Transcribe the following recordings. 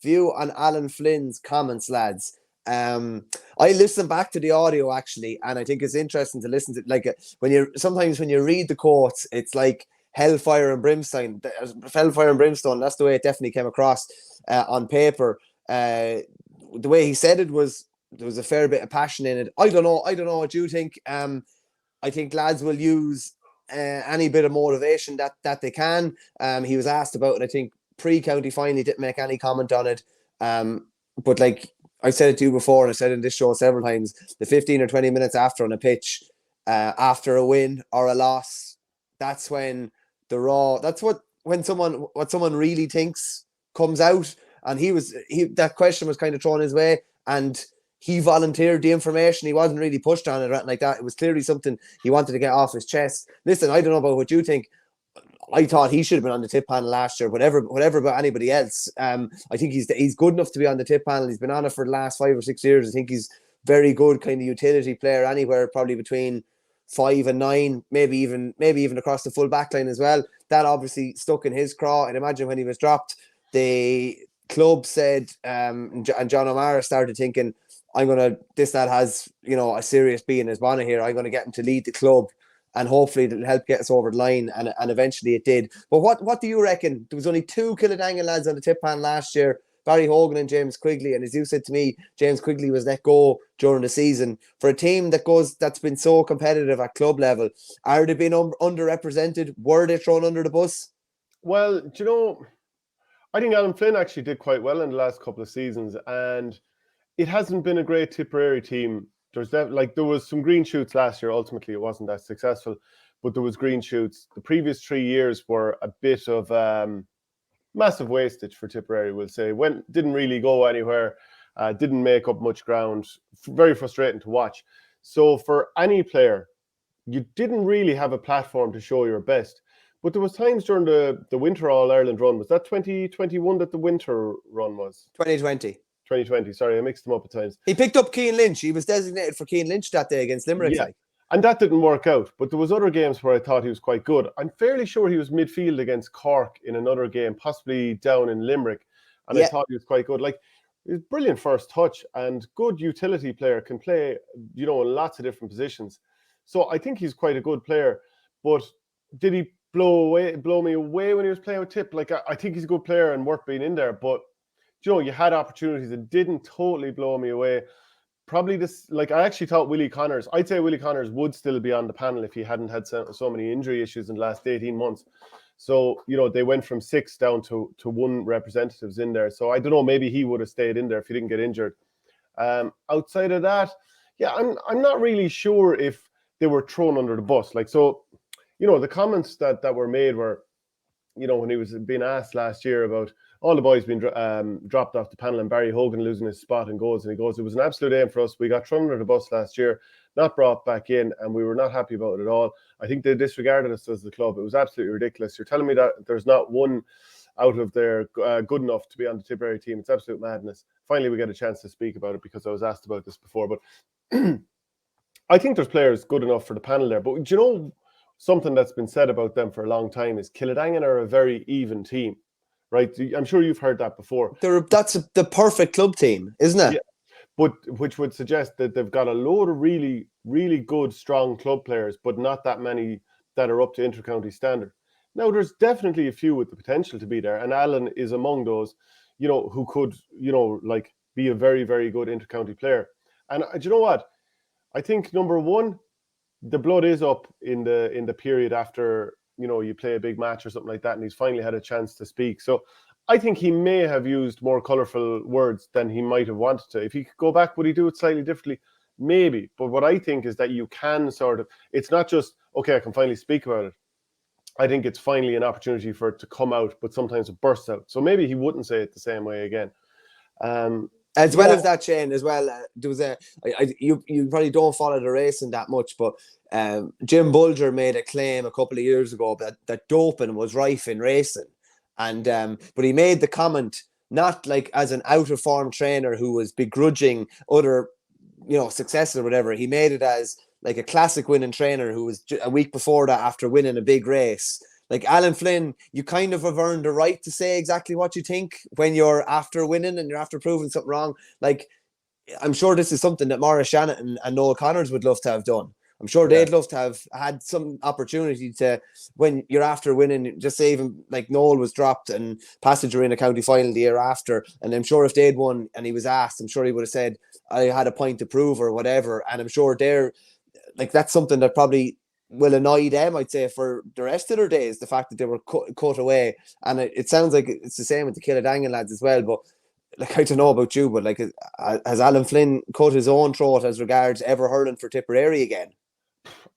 view on Alan Flynn's comments, lads. I listened back to the audio actually, and I think it's interesting to listen to. Like sometimes when you read the quotes, it's like hellfire and brimstone. Hellfire and brimstone. That's the way it definitely came across on paper. The way he said it was there was a fair bit of passion in it. I don't know what you think. I think lads will use any bit of motivation that they can. He was asked about it, I think, pre-county final. He didn't make any comment on it. But like I said it to you before, and I said in this show several times, the 15 or 20 minutes after on a pitch, after a win or a loss, that's when what someone really thinks comes out. And that question was kind of thrown his way, and he volunteered the information. He wasn't really pushed on it or anything like that. It was clearly something he wanted to get off his chest. Listen, I don't know about what you think. I thought he should have been on the tip panel last year, whatever about anybody else. I think he's good enough to be on the tip panel. He's been on it for the last 5 or 6 years. I think he's very good kind of utility player anywhere, probably between 5 and 9, maybe even across the full back line as well. That obviously stuck in his craw. And imagine when he was dropped, the club said, and John O'Mara started thinking, this lad has, a serious bee in his bonnet here. I'm going to get him to lead the club, and hopefully it'll help get us over the line. And eventually it did. But what do you reckon? There was only 2 Kiladangan lads on the tip pan last year, Barry Hogan and James Quigley. And as you said to me, James Quigley was let go during the season. For a team that's been so competitive at club level, are they being underrepresented? Were they thrown under the bus? Well, I think Alan Flynn actually did quite well in the last couple of seasons, and it hasn't been a great Tipperary team. There was some green shoots last year. Ultimately, it wasn't that successful, but there was green shoots. The previous 3 years were a bit of massive wastage for Tipperary, we'll say. Didn't really go anywhere, didn't make up much ground. Very frustrating to watch. So for any player, you didn't really have a platform to show your best. But there was times during the Winter All-Ireland run. Was that 2021 that the Winter run was? 2020. 2020, sorry, I mixed them up at times. He picked up Cian Lynch. He was designated for Cian Lynch that day against Limerick. Yeah, and that didn't work out. But there was other games where I thought he was quite good. I'm fairly sure he was midfield against Cork in another game, possibly down in Limerick. And I thought he was quite good. Like, he was brilliant first touch and good utility player, can play, in lots of different positions. So I think he's quite a good player. But did he blow me away when he was playing with Tipp? Like, I think he's a good player and worth being in there. But you had opportunities that didn't totally blow me away. Probably I actually thought I'd say Willie Connors would still be on the panel if he hadn't had so many injury issues in the last 18 months. So, they went from 6 down to 1 representatives in there. So I don't know, maybe he would have stayed in there if he didn't get injured. Outside of that, I'm not really sure if they were thrown under the bus. The comments that were made were, when he was being asked last year about all the boys being dropped off the panel and Barry Hogan losing his spot and goals, and he goes, it was an absolute aim for us. We got thrown under the bus last year, not brought back in, and we were not happy about it at all. I think they disregarded us as the club. It was absolutely ridiculous. You're telling me that there's not one out of there good enough to be on the Tipperary team. It's absolute madness. Finally, we get a chance to speak about it because I was asked about this before. But I think there's players good enough for the panel there. But something that's been said about them for a long time is Kiladangan are a very even team. Right, I'm sure you've heard that before. That's the perfect club team, isn't it? Yeah, but which would suggest that they've got a load of really, really good, strong club players, but not that many that are up to intercounty standard. Now, there's definitely a few with the potential to be there, and Alan is among those, who could, be a very, very good intercounty player. And do you know what? I think number one, the blood is up in the period after. You play a big match or something like that, and he's finally had a chance to speak. So I think he may have used more colourful words than he might have wanted to. If he could go back, would he do it slightly differently? Maybe. But what I think is that you can it's not just, okay, I can finally speak about it. I think it's finally an opportunity for it to come out, but sometimes it bursts out. So maybe he wouldn't say it the same way again. As well as that, Shane, as well, there was you probably don't follow the racing that much, but Jim Bulger made a claim a couple of years ago that doping was rife in racing. And but he made the comment not like as an out of form trainer who was begrudging other successes or whatever. He made it as like a classic winning trainer who was a week before that, after winning a big race, like Alan Flynn, you kind of have earned the right to say exactly what you think when you're after winning and you're after proving something wrong. Like, I'm sure this is something that Maurice Shanahan and Noel Connors would love to have done. I'm sure they'd love to have had some opportunity to, when you're after winning, just say even like Noel was dropped and Passage were in a county final the year after. And I'm sure if they'd won and he was asked, I'm sure he would have said, I had a point to prove or whatever. And I'm sure they're like, that's something that probably will annoy them, I'd say, for the rest of their days, the fact that they were cut away. And it sounds like it's the same with the Kiladangan lads as well. But like, I don't know about you, but like, has Alan Flynn cut his own throat as regards ever hurling for Tipperary again?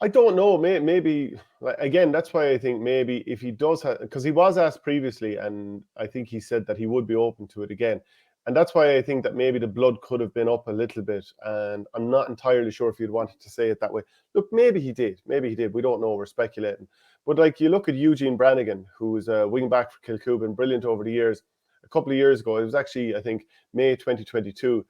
I don't know. Maybe again, that's why I think maybe if he does have, because he was asked previously, and I think he said that he would be open to it again. And that's why I think that maybe the blood could have been up a little bit. And I'm not entirely sure if he'd wanted to say it that way. Look, maybe he did. Maybe he did. We don't know. We're speculating. But like, you look at Eugene Brannigan, who was a wing back for Kilcoo, been brilliant over the years. A couple of years ago, it was actually, I think, May 2022.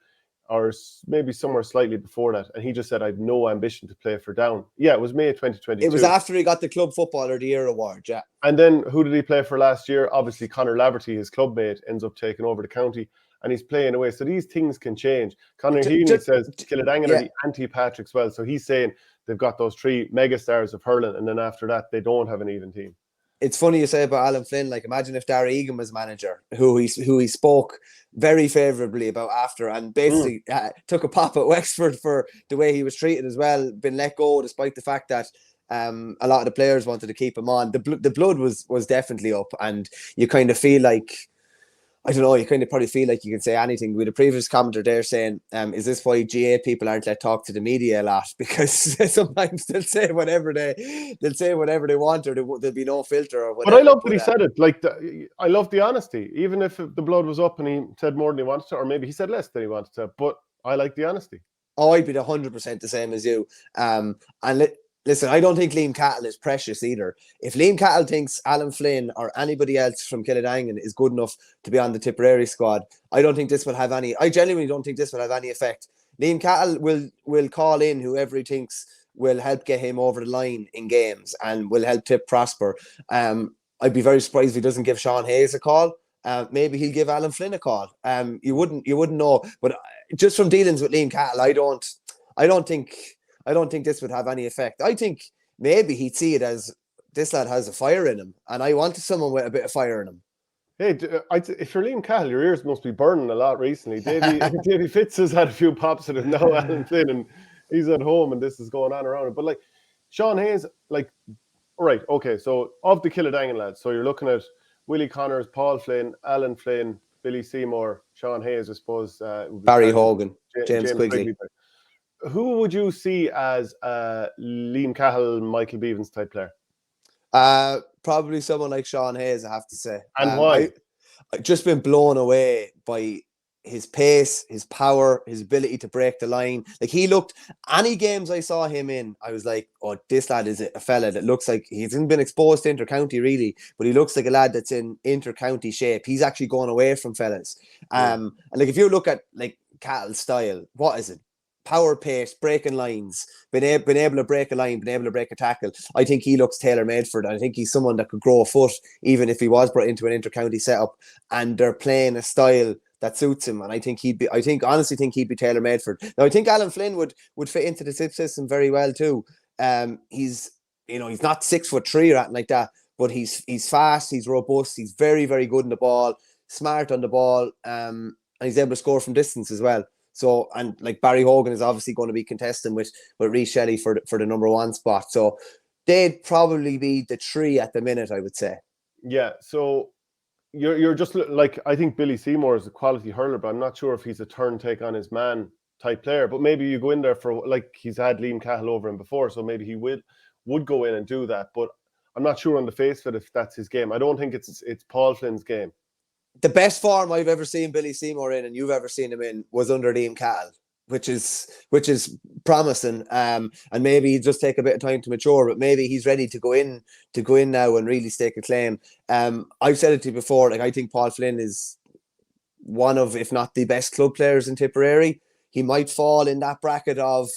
Or maybe somewhere slightly before that. And he just said, I have no ambition to play for Down. Yeah, it was May 2022. It was after he got the Club Footballer of the Year award, yeah. And then who did he play for last year? Obviously, Conor Laverty, his clubmate, ends up taking over the county and he's playing away. So these things can change. Conor Heaney says Kiladangan are the anti-Patricks well. So he's saying they've got those three megastars of hurling and then after that, they don't have an even team. It's funny you say about Alan Flynn. Like, imagine if Darragh Egan was manager, who he spoke very favourably about after, and basically took a pop at Wexford for the way he was treated as well. Been let go despite the fact that a lot of the players wanted to keep him on. The blood was definitely up, and you kind of feel like, I don't know, you kind of probably feel like you can say anything. With a previous commenter there saying, is this why GA people aren't let talk to the media a lot? Because sometimes they'll say whatever they want, or there'll be no filter or whatever. But I love that he said it. Like, I love the honesty. Even if the blood was up and he said more than he wanted to, or maybe he said less than he wanted to, but I like the honesty. Oh, I'd be 100% the same as you. Listen, I don't think Liam Cahill is precious either. If Liam Cahill thinks Alan Flynn or anybody else from Kiladangan is good enough to be on the Tipperary squad, I genuinely don't think this will have any effect. Liam Cahill will call in whoever he thinks will help get him over the line in games and will help Tipp prosper. I'd be very surprised if he doesn't give Sean Hayes a call. Maybe he'll give Alan Flynn a call. You wouldn't know. But just from dealings with Liam Cahill, I don't think this would have any effect. I think maybe he'd see it as, this lad has a fire in him, and I wanted someone with a bit of fire in him. Hey, if you're Liam Cahill, your ears must be burning a lot recently. Davy Fitz has had a few pops at him now, Alan Flynn, and he's at home, and this is going on around him. But like, Sean Hayes, like, all right, okay, so of the Kiladangan lads, so you're looking at Willie Connors, Paul Flynn, Alan Flynn, Billy Seymour, Sean Hayes, I suppose. Barry Hogan, James Quigley. Who would you see as Liam Cahill, Michael Beavens type player? Probably someone like Sean Hayes, I have to say. And why? I've just been blown away by his pace, his power, his ability to break the line. Like, he looked, any games I saw him in, I was like, oh, this lad is a fella that looks like he hasn't been exposed to inter-county really, but he looks like a lad that's in inter-county shape. He's actually going away from fellas. And like, if you look at like Cahill's style, what is it? Power, pace, breaking lines, been able to break a line, been able to break a tackle. I think he looks tailor-made for it. I think he's someone that could grow a foot, even if he was brought into an inter-county setup, and they're playing a style that suits him. And I honestly think he'd be tailor-made for it. Now, I think Alan Flynn would fit into the Tipp system very well too. He's not 6'3" or anything like that, but he's fast, he's robust, he's very, very good in the ball, smart on the ball, and he's able to score from distance as well. So, and like Barry Hogan is obviously going to be contesting with Rhys Shelley for the number one spot. So they'd probably be the three at the minute, I would say. Yeah. So you're just like, I think Billy Seymour is a quality hurler, but I'm not sure if he's a turn take on his man type player. But maybe you go in there for, like, he's had Liam Cahill over him before, so maybe he would go in and do that. But I'm not sure on the face of it if that's his game. I don't think it's Paul Flynn's game. The best form I've ever seen Billy Seymour in, and you've ever seen him in, was under Liam Cahill, which is promising. And maybe he'll just take a bit of time to mature, but maybe he's ready to go in now and really stake a claim. I've said it to you before, like, I think Paul Flynn is one of, if not the best club players in Tipperary. He might fall in that bracket of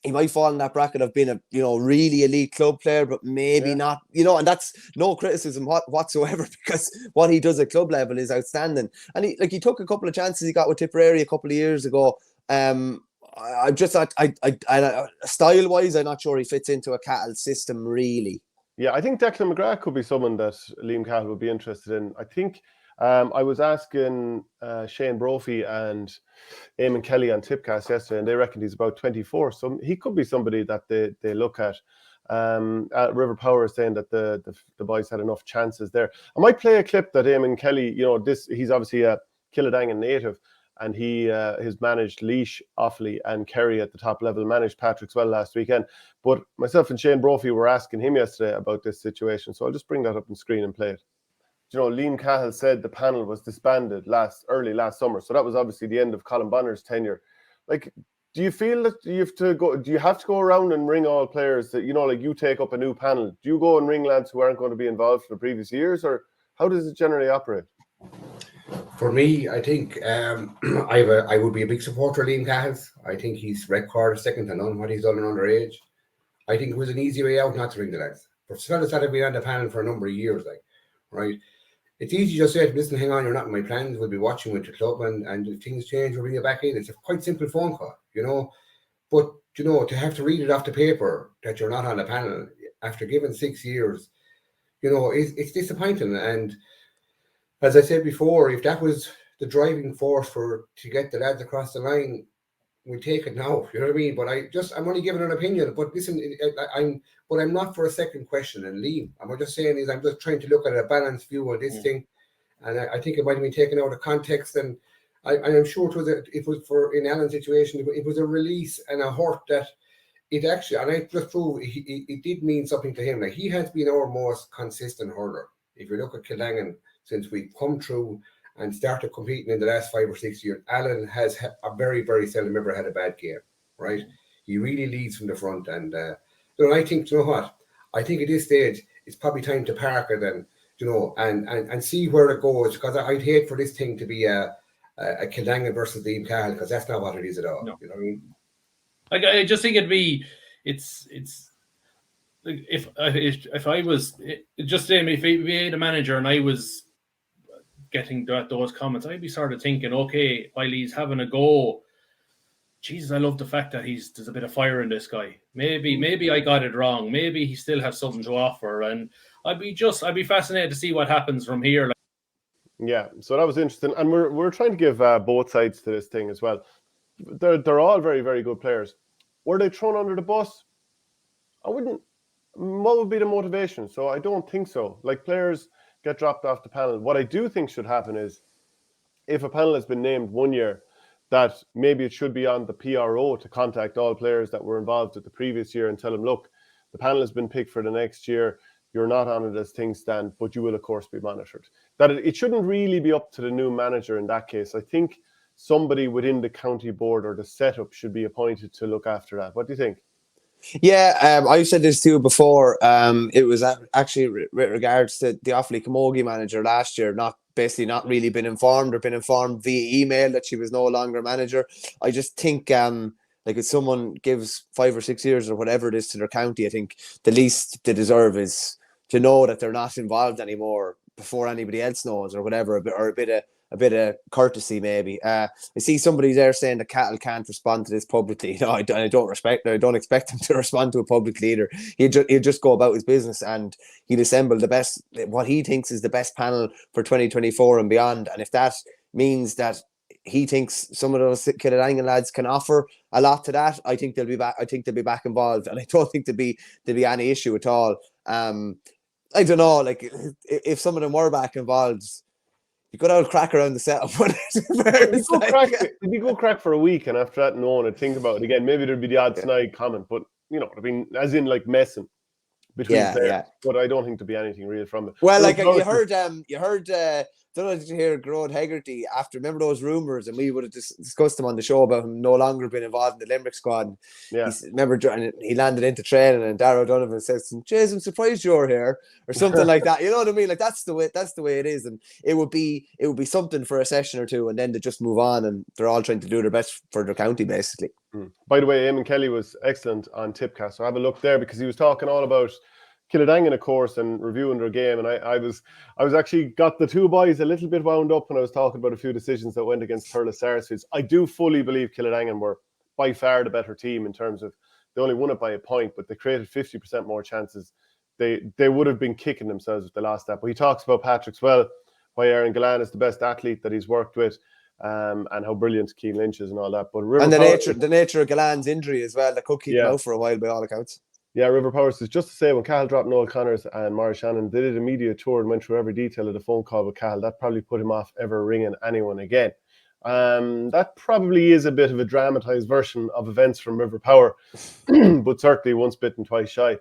he might fall in that bracket of being a really elite club player, but maybe not, and that's no criticism whatsoever, because what he does at club level is outstanding. And he took a couple of chances he got with Tipperary a couple of years ago. I just thought, style wise, I'm not sure he fits into a Cahill system really. Yeah, I think Declan McGrath could be someone that Liam Cahill would be interested in. I think I was asking Shane Brophy and Eamon Kelly on Tipcast yesterday, and they reckon he's about 24. So he could be somebody that they look at. River Power is saying that the boys had enough chances there. I might play a clip that Eamon Kelly, he's obviously a Kiladangan native, and he has managed Laois, Offaly and Kerry at the top level, managed Patrickswell last weekend. But myself and Shane Brophy were asking him yesterday about this situation. So I'll just bring that up on screen and play it. Liam Cahill said the panel was disbanded early last summer. So that was obviously the end of Colin Bonner's tenure. Like, do you feel that you have to go around and ring all players that, like you take up a new panel? Do you go and ring lads who aren't going to be involved for the previous years, or how does it generally operate? For me, I think I would be a big supporter of Liam Cahill's. I think his record is second to none what he's done in underage. I think it was an easy way out not to ring the lads. For fellas that have been on the panel for a number of years, right? It's easy to just say, listen, hang on, you're not in my plans. We'll be watching with the club, and if things change, we'll bring you back in. It's a quite simple phone call, But, to have to read it off the paper that you're not on the panel after giving 6 years, it's disappointing. And as I said before, if that was the driving force to get the lads across the line, we take it now. You know what I mean? But I'm only giving an opinion. But listen, I'm not for a second question. And Liam, I'm just saying I'm just trying to look at a balanced view on this thing, and I think it might have been taken out of context. And I'm sure it was for in Alan's situation, it was a release and a hurt that it actually, and I just prove it did mean something to him. Like, he has been our most consistent hurler. If you look at Kiladangan, since we've come through and started competing in the last 5 or 6 years, Alan has a very, very seldom ever had a bad game, right? He really leads from the front. And, I think, I think at this stage, it's probably time to park it and, and see where it goes, because I'd hate for this thing to be a Kiladangan versus Liam Cahill, because that's not what it is at all. No. You know what I mean? I just think it's if I was just saying, if we made a manager and I was getting those comments, I'd be sort of thinking, okay, while he's having a go, Jesus, I love the fact that there's a bit of fire in this guy. Maybe I got it wrong. Maybe he still has something to offer, and I'd be fascinated to see what happens from here. Yeah, so that was interesting, and we're trying to give both sides to this thing as well. They're all very, very good players. Were they thrown under the bus? I wouldn't. What would be the motivation? So I don't think so. Like, players get dropped off the panel. What I do think should happen is, if a panel has been named 1 year, that maybe it should be on the PRO to contact all players that were involved at the previous year and tell them, look, the panel has been picked for the next year. You're not on it as things stand, but you will, of course, be monitored. That it shouldn't really be up to the new manager in that case. I think somebody within the county board or the setup should be appointed to look after that. What do you think? Yeah, I've said this to you before. It was actually with regards to the Offaly Camogie manager last year, not really been informed, or been informed via email that she was no longer manager. I just think, like, if someone gives 5 or 6 years or whatever it is to their county, I think the least they deserve is to know that they're not involved anymore before anybody else knows, or whatever, or a bit of courtesy maybe. I see somebody there saying that Cahill can't respond to this publicly. No, I don't expect him to respond to it publicly either. He'll just go about his business, and he'll assemble what he thinks is the best panel for 2024 and beyond. And if that means that he thinks some of those Kiladangan lads can offer a lot to that, I think they'll be back. I think they'll be back involved, and I don't think there'll be any issue at all. I don't know, like, if some of them were back involved, you could have a crack around the setup. If you go crack for a week, and after that, no one would think about it again. Maybe there'd be the odd snide comment, but I mean, as in like messing between players. Yeah. But I don't think there'd be anything real from it. Well, like, you heard. Don't know, did you hear 𝘱𝘁𝘀𝘀 after? Remember those rumours, and we would have discussed them on the show about him no longer being involved in the Limerick squad. Yeah, remember, he landed into training, and Darragh O'Donovan says, "Jeez, I'm surprised you're here," or something like that. You know what I mean? Like, that's the way it is, and it would be something for a session or two, and then they just move on, and they're all trying to do their best for their county, basically. By the way, Eamon Kelly was excellent on Tipcast, so have a look there, because he was talking all about Kiladangan, of course, and reviewing their game. And I was actually got the two boys a little bit wound up when I was talking about a few decisions that went against Thurles Sarsfields. I do fully believe Kiladangan were by far the better team in terms of they only won it by a point, but they created 50% more chances. They would have been kicking themselves if they lost that. But he talks about Patrick's why Aaron Gillane is the best athlete that he's worked with. And how brilliant Keane Lynch is and all that. But the nature of Galane's injury as well, that could keep him out for a while by all accounts. Yeah, River Powers says, just to say, when Cahill dropped Noel Connors and Maurice Shannon, they did a media tour and went through every detail of the phone call with Cahill. That probably put him off ever ringing anyone again. That probably is a bit of a dramatised version of events from River Power, but certainly once bitten, twice shy.